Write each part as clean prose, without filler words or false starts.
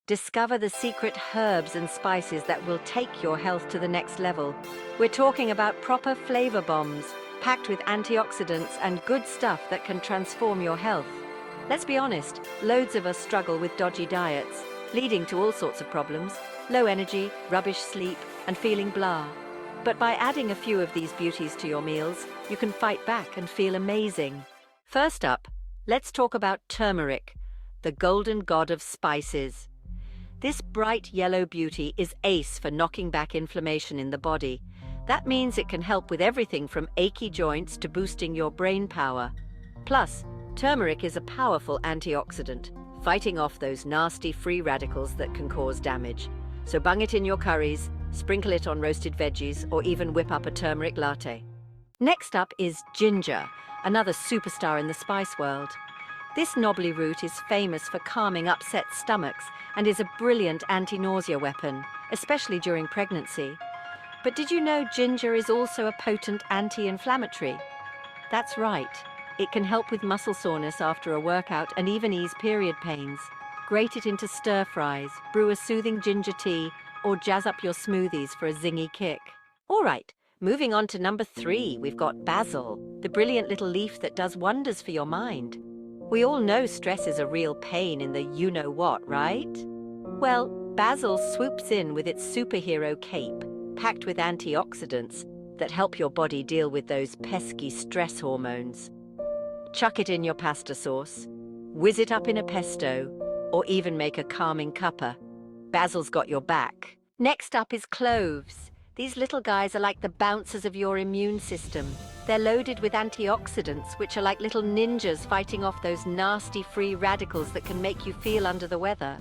Discover the secret herbs and spices that will take your health to the next level. We're talking about proper flavor bombs, packed with antioxidants and good stuff that can transform your health. Let's be honest, loads of us struggle with dodgy diets, leading to all sorts of problems: low energy, rubbish sleep, and feeling blah. But by adding a few of these beauties to your meals, you can fight back and feel amazing. First up, let's talk about turmeric, the golden god of spices. This bright yellow beauty is ace for knocking back inflammation in the body. That means it can help with everything from achy joints to boosting your brain power. Plus, turmeric is a powerful antioxidant, fighting off those nasty free radicals that can cause damage. So bung it in your curries, sprinkle it on roasted veggies, or even whip up a turmeric latte. Next up is ginger, another superstar in the spice world. This knobbly root is famous for calming upset stomachs and is a brilliant anti-nausea weapon, especially during pregnancy. But did you know ginger is also a potent anti-inflammatory? That's right. It can help with muscle soreness after a workout and even ease period pains. Grate it into stir fries, brew a soothing ginger tea, or jazz up your smoothies for a zingy kick. All right, moving on to number 3, we've got basil, the brilliant little leaf that does wonders for your mind. We all know stress is a real pain in the you-know-what, right? Well, basil swoops in with its superhero cape, packed with antioxidants that help your body deal with those pesky stress hormones. Chuck it in your pasta sauce, whiz it up in a pesto, or even make a calming cuppa. Basil's got your back. Next up is cloves. These little guys are like the bouncers of your immune system. They're loaded with antioxidants, which are like little ninjas fighting off those nasty free radicals that can make you feel under the weather.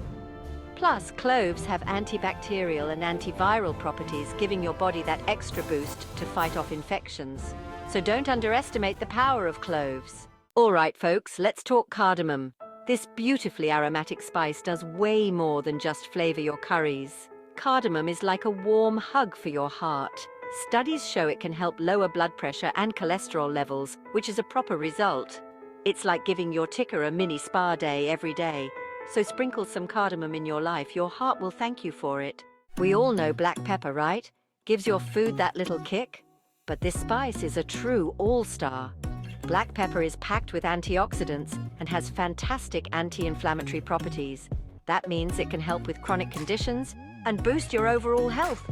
Plus, cloves have antibacterial and antiviral properties, giving your body that extra boost to fight off infections. So don't underestimate the power of cloves. All right, folks, let's talk cardamom. This beautifully aromatic spice does way more than just flavor your curries. Cardamom is like a warm hug for your heart. Studies show it can help lower blood pressure and cholesterol levels, which is a proper result. It's like giving your ticker a mini spa day every day. So sprinkle some cardamom in your life, your heart will thank you for it. We all know black pepper, right? Gives your food that little kick. But this spice is a true all-star. Black pepper is packed with antioxidants and has fantastic anti-inflammatory properties. That means it can help with chronic conditions and boost your overall health.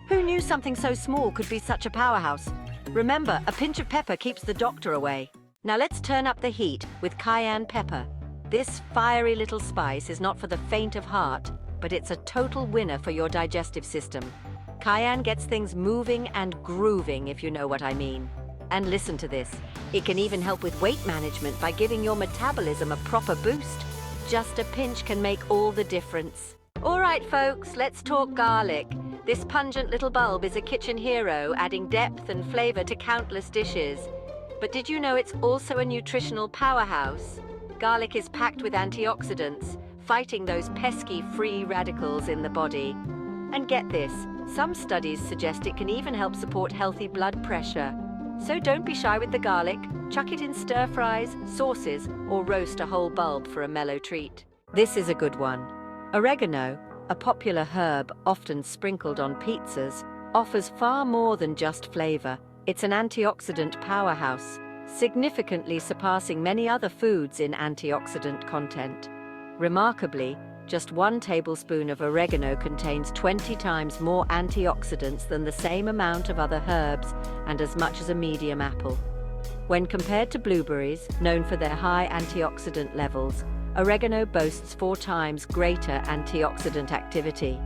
Who knew something so small could be such a powerhouse? Remember, a pinch of pepper keeps the doctor away. Now let's turn up the heat with cayenne pepper. This fiery little spice is not for the faint of heart, but it's a total winner for your digestive system. Cayenne gets things moving and grooving, if you know what I mean. And listen to this, it can even help with weight management by giving your metabolism a proper boost. Just a pinch can make all the difference. All right, folks, let's talk garlic. This pungent little bulb is a kitchen hero, adding depth and flavor to countless dishes. But did you know it's also a nutritional powerhouse? Garlic is packed with antioxidants, fighting those pesky free radicals in the body. And get this, some studies suggest it can even help support healthy blood pressure. So don't be shy with the garlic, chuck it in stir fries, sauces, or roast a whole bulb for a mellow treat. This is a good one. Oregano, a popular herb often sprinkled on pizzas, offers far more than just flavor. It's an antioxidant powerhouse, significantly surpassing many other foods in antioxidant content. Remarkably, just 1 tablespoon of oregano contains 20 times more antioxidants than the same amount of other herbs and as much as a medium apple. When compared to blueberries, known for their high antioxidant levels, oregano boasts 4 times greater antioxidant activity.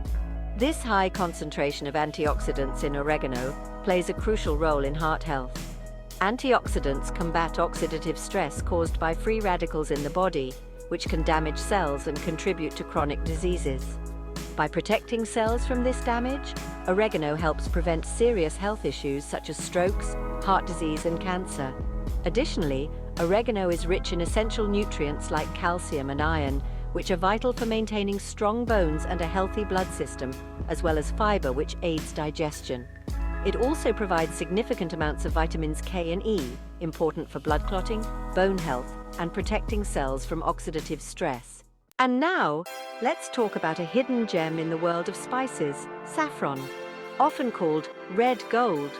This high concentration of antioxidants in oregano plays a crucial role in heart health. Antioxidants combat oxidative stress caused by free radicals in the body, which can damage cells and contribute to chronic diseases. By protecting cells from this damage, oregano helps prevent serious health issues such as strokes, heart disease, and cancer. Additionally, oregano is rich in essential nutrients like calcium and iron, which are vital for maintaining strong bones and a healthy blood system, as well as fiber, which aids digestion. It also provides significant amounts of vitamins K and E, important for blood clotting, bone health, and protecting cells from oxidative stress. And now, let's talk about a hidden gem in the world of spices, saffron. Often called red gold.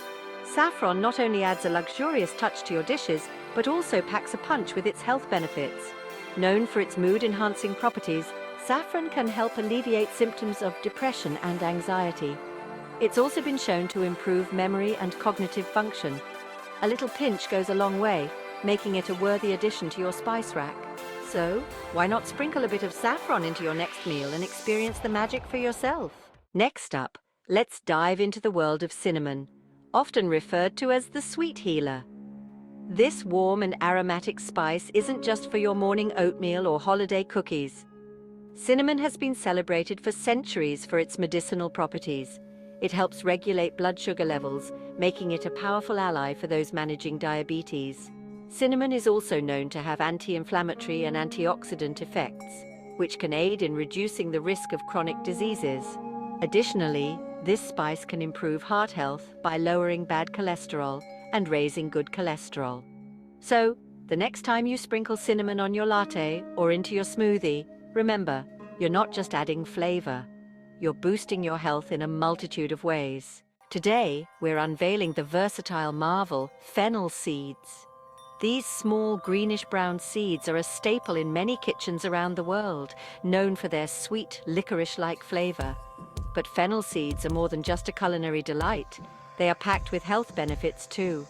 Saffron not only adds a luxurious touch to your dishes, but also packs a punch with its health benefits. Known for its mood-enhancing properties, saffron can help alleviate symptoms of depression and anxiety. It's also been shown to improve memory and cognitive function. A little pinch goes a long way, making it a worthy addition to your spice rack. So, why not sprinkle a bit of saffron into your next meal and experience the magic for yourself? Next up, let's dive into the world of cinnamon, often referred to as the sweet healer. This warm and aromatic spice isn't just for your morning oatmeal or holiday cookies. Cinnamon has been celebrated for centuries for its medicinal properties. It helps regulate blood sugar levels, making it a powerful ally for those managing diabetes. Cinnamon is also known to have anti-inflammatory and antioxidant effects, which can aid in reducing the risk of chronic diseases. Additionally, this spice can improve heart health by lowering bad cholesterol and raising good cholesterol. So, the next time you sprinkle cinnamon on your latte or into your smoothie, remember, you're not just adding flavor. You're boosting your health in a multitude of ways. Today, we're unveiling the versatile marvel, fennel seeds. These small greenish-brown seeds are a staple in many kitchens around the world, known for their sweet, licorice-like flavor. But fennel seeds are more than just a culinary delight. They are packed with health benefits too.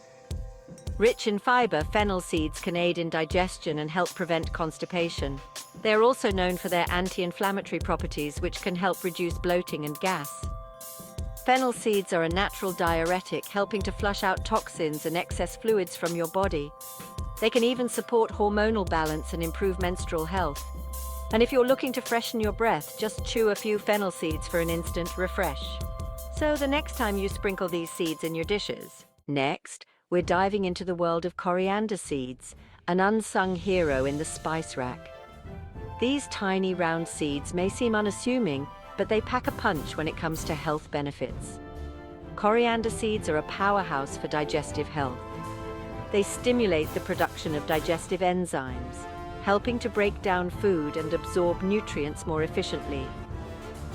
Rich in fiber, fennel seeds can aid in digestion and help prevent constipation. They are also known for their anti-inflammatory properties, which can help reduce bloating and gas. Fennel seeds are a natural diuretic, helping to flush out toxins and excess fluids from your body. They can even support hormonal balance and improve menstrual health. And if you're looking to freshen your breath, just chew a few fennel seeds for an instant refresh. So the next time you sprinkle these seeds in your dishes. Next, we're diving into the world of coriander seeds, an unsung hero in the spice rack. These tiny round seeds may seem unassuming, but they pack a punch when it comes to health benefits. Coriander seeds are a powerhouse for digestive health. They stimulate the production of digestive enzymes, helping to break down food and absorb nutrients more efficiently.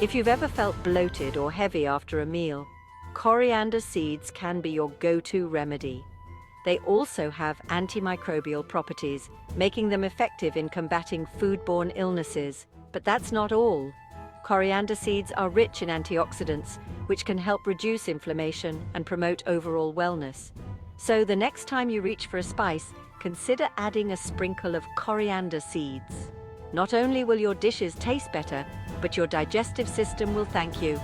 If you've ever felt bloated or heavy after a meal, coriander seeds can be your go-to remedy. They also have antimicrobial properties, making them effective in combating foodborne illnesses. But that's not all. Coriander seeds are rich in antioxidants, which can help reduce inflammation and promote overall wellness. So the next time you reach for a spice, consider adding a sprinkle of coriander seeds. Not only will your dishes taste better, but your digestive system will thank you.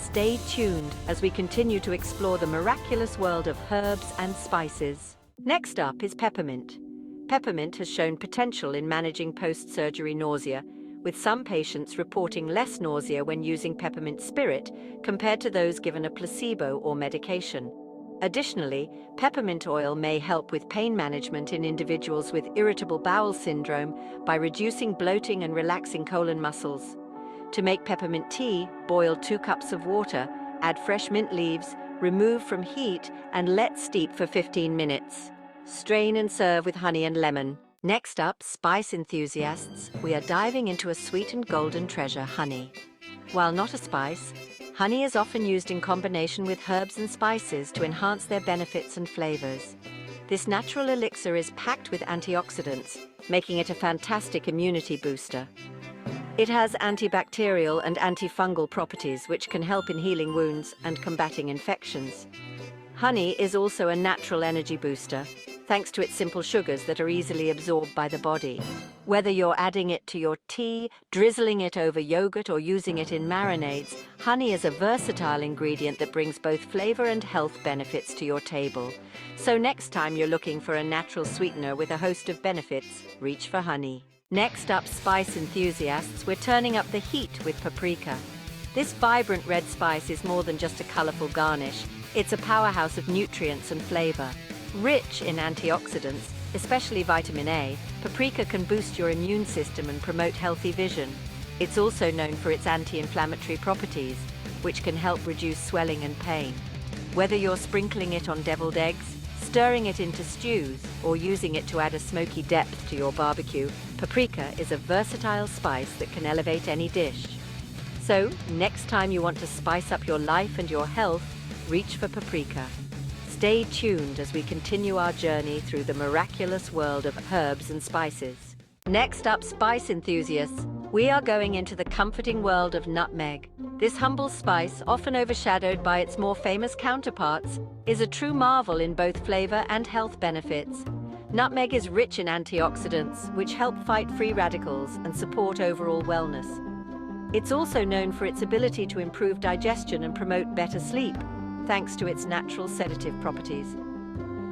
Stay tuned as we continue to explore the miraculous world of herbs and spices. Next up is peppermint. Peppermint has shown potential in managing post-surgery nausea, with some patients reporting less nausea when using peppermint spirit compared to those given a placebo or medication. Additionally, peppermint oil may help with pain management in individuals with irritable bowel syndrome by reducing bloating and relaxing colon muscles. To make peppermint tea, boil 2 cups of water, add fresh mint leaves, remove from heat, and let steep for 15 minutes. Strain and serve with honey and lemon. Next up, spice enthusiasts, we are diving into a sweet and golden treasure, honey. While not a spice, honey is often used in combination with herbs and spices to enhance their benefits and flavors. This natural elixir is packed with antioxidants, making it a fantastic immunity booster. It has antibacterial and antifungal properties which can help in healing wounds and combating infections. Honey is also a natural energy booster, thanks to its simple sugars that are easily absorbed by the body. Whether you're adding it to your tea, drizzling it over yogurt, or using it in marinades, honey is a versatile ingredient that brings both flavor and health benefits to your table. So next time you're looking for a natural sweetener with a host of benefits, reach for honey. Next up, spice enthusiasts, we're turning up the heat with paprika. This vibrant red spice is more than just a colorful garnish. It's a powerhouse of nutrients and flavor. Rich in antioxidants, especially vitamin A, paprika can boost your immune system and promote healthy vision. It's also known for its anti-inflammatory properties, which can help reduce swelling and pain. Whether you're sprinkling it on deviled eggs, stirring it into stews, or using it to add a smoky depth to your barbecue, Paprika is a versatile spice that can elevate any dish. So, next time you want to spice up your life and your health, reach for paprika. Stay tuned as we continue our journey through the miraculous world of herbs and spices. Next up, spice enthusiasts, we are going into the comforting world of nutmeg. This humble spice, often overshadowed by its more famous counterparts, is a true marvel in both flavor and health benefits. Nutmeg is rich in antioxidants, which help fight free radicals and support overall wellness. It's also known for its ability to improve digestion and promote better sleep, thanks to its natural sedative properties.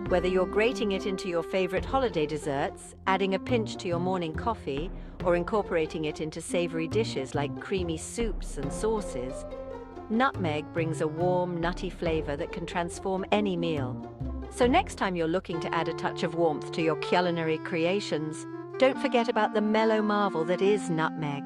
Whether you're grating it into your favorite holiday desserts, adding a pinch to your morning coffee, or incorporating it into savory dishes like creamy soups and sauces, nutmeg brings a warm, nutty flavor that can transform any meal. So next time you're looking to add a touch of warmth to your culinary creations, don't forget about the mellow marvel that is nutmeg.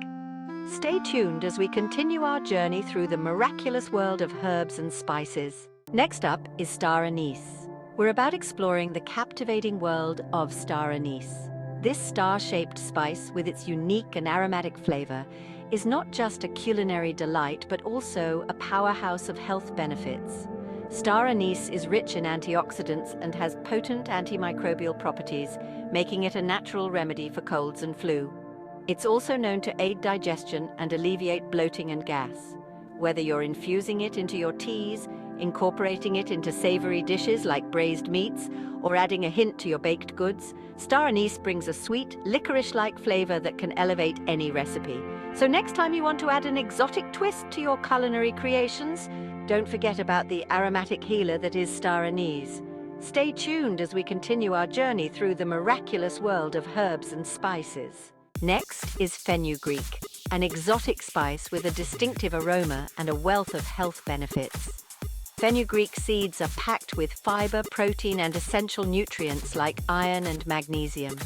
Stay tuned as we continue our journey through the miraculous world of herbs and spices. Next up is star anise. We're about exploring the captivating world of star anise. This star-shaped spice, with its unique and aromatic flavor, is not just a culinary delight but also a powerhouse of health benefits. Star anise is rich in antioxidants and has potent antimicrobial properties, making it a natural remedy for colds and flu. It's also known to aid digestion and alleviate bloating and gas. Whether you're infusing it into your teas, incorporating it into savory dishes like braised meats, or adding a hint to your baked goods, star anise brings a sweet, licorice-like flavor that can elevate any recipe. So next time you want to add an exotic twist to your culinary creations, don't forget about the aromatic healer that is star anise. Stay tuned as we continue our journey through the miraculous world of herbs and spices. Next is fenugreek, an exotic spice with a distinctive aroma and a wealth of health benefits. Fenugreek seeds are packed with fiber, protein, and essential nutrients like iron and magnesium.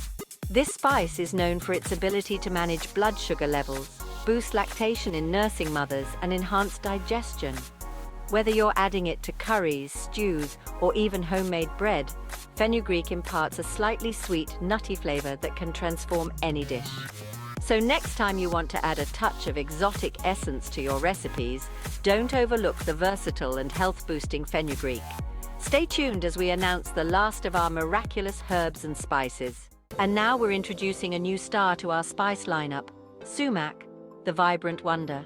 This spice is known for its ability to manage blood sugar levels, boost lactation in nursing mothers, and enhance digestion. Whether you're adding it to curries, stews, or even homemade bread, fenugreek imparts a slightly sweet, nutty flavor that can transform any dish. So next time you want to add a touch of exotic essence to your recipes, don't overlook the versatile and health-boosting fenugreek. Stay tuned as we announce the last of our miraculous herbs and spices. And now we're introducing a new star to our spice lineup, sumac, the vibrant wonder.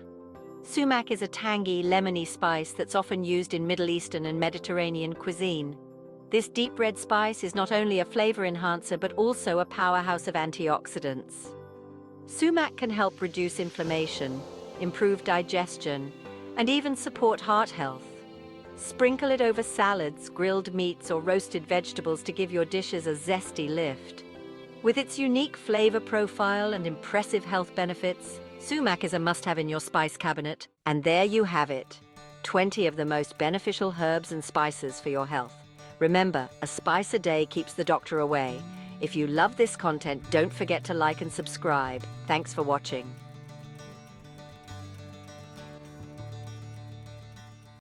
Sumac is a tangy, lemony spice that's often used in Middle Eastern and Mediterranean cuisine. This deep red spice is not only a flavor enhancer but also a powerhouse of antioxidants. Sumac can help reduce inflammation, improve digestion, and even support heart health. Sprinkle it over salads, grilled meats, or roasted vegetables to give your dishes a zesty lift. With its unique flavor profile and impressive health benefits, sumac is a must-have in your spice cabinet. And there you have it, 20 of the most beneficial herbs and spices for your health. Remember, a spice a day keeps the doctor away. If you love this content, don't forget to like and subscribe. Thanks for watching.